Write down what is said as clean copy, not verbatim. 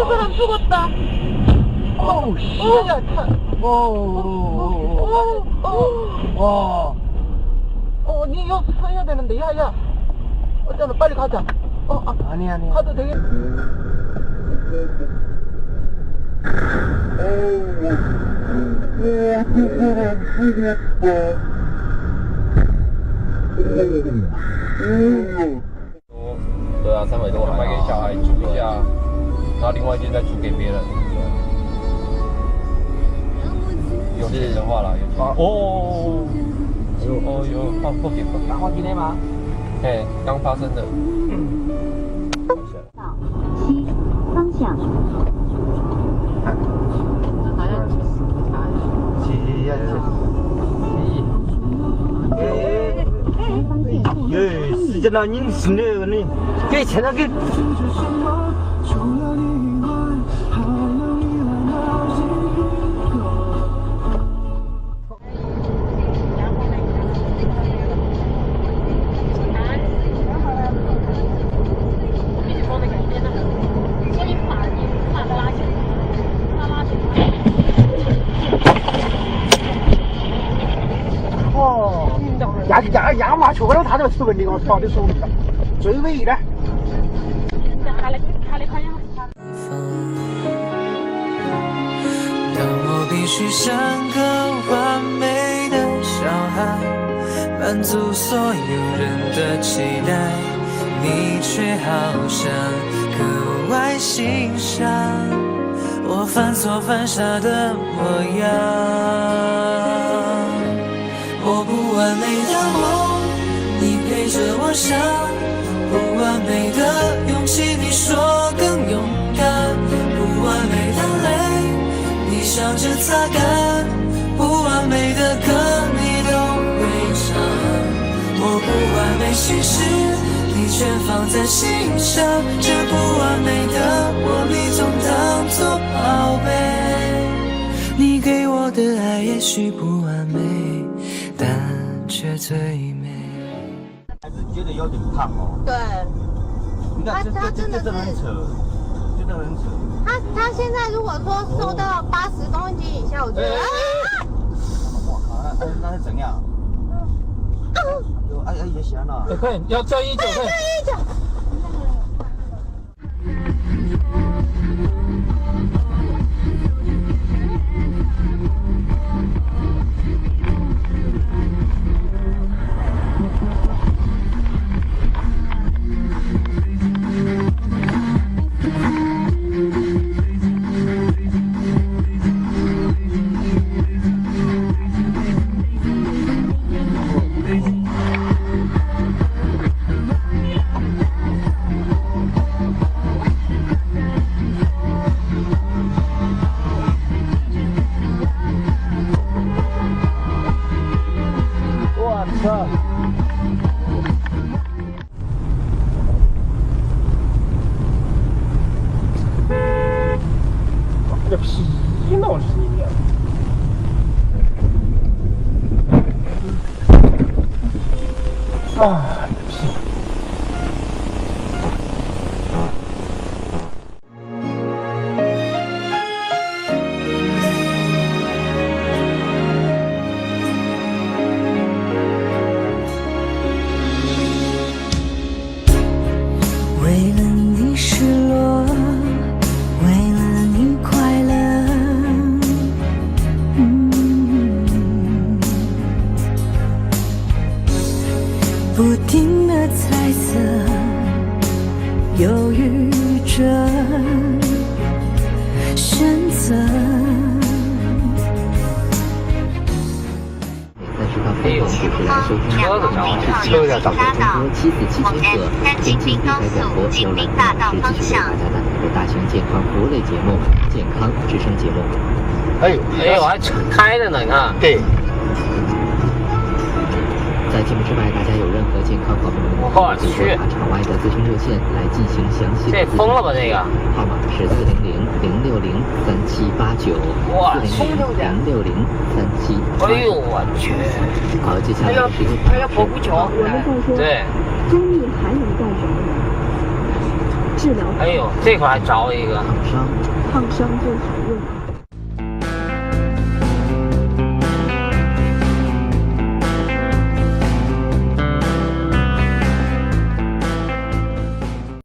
사람 죽었다. 야, 와. 니 여기 서야 되는데, 야. 어쩌나 빨리 가자. 아니. 가도 되겠.对啊，300多买给小孩煮一下，然后另外一件再煮给别人。有钱的话啦，有钱。有报警。刚好今天吗？哎，刚发生的。到西方向。时间到你是那个，给钱了给。压麻雀了，他这个出问题，我操的手里最尾的。当我必须像个完美的小孩，满足所有人的期待，你却好像格外欣赏我犯错犯傻的模样。我不完美的梦，你陪着我想；不完美的勇气，你说更勇敢；不完美的泪，你笑着擦干；不完美的歌，你都会唱。我不完美心事，你全放在心上。这不完美的我，你总当作宝贝。你给我的爱也许不完美，但却最美。还是觉得有点胖哦。对，你看他真的是很扯，真的很扯。他现在如果说瘦到80公斤以下，我觉得我靠，那是怎样？也行了。快点，要叫119，快点。这皮闹是你的。皮。为了你失落，为了你快乐，不停的猜测，犹豫着选择。没有去方2公里后右行大道往南3京滨高速金陵大道方向。大型健康服务类节目，健康之声节目。哎，还开着呢，你看。对。在节目之外，大家有任何健康方面的问题，可以拨打场外的咨询热线来进行详细的咨询。这疯了吧这个？号码是400-060-3789。哇，400-060-3789。哎呦我去！好，接下来是一个还要跑步桥。对。中立还能干什么呢？治疗。哎呦，这块还着一个。烫伤烫伤最好用。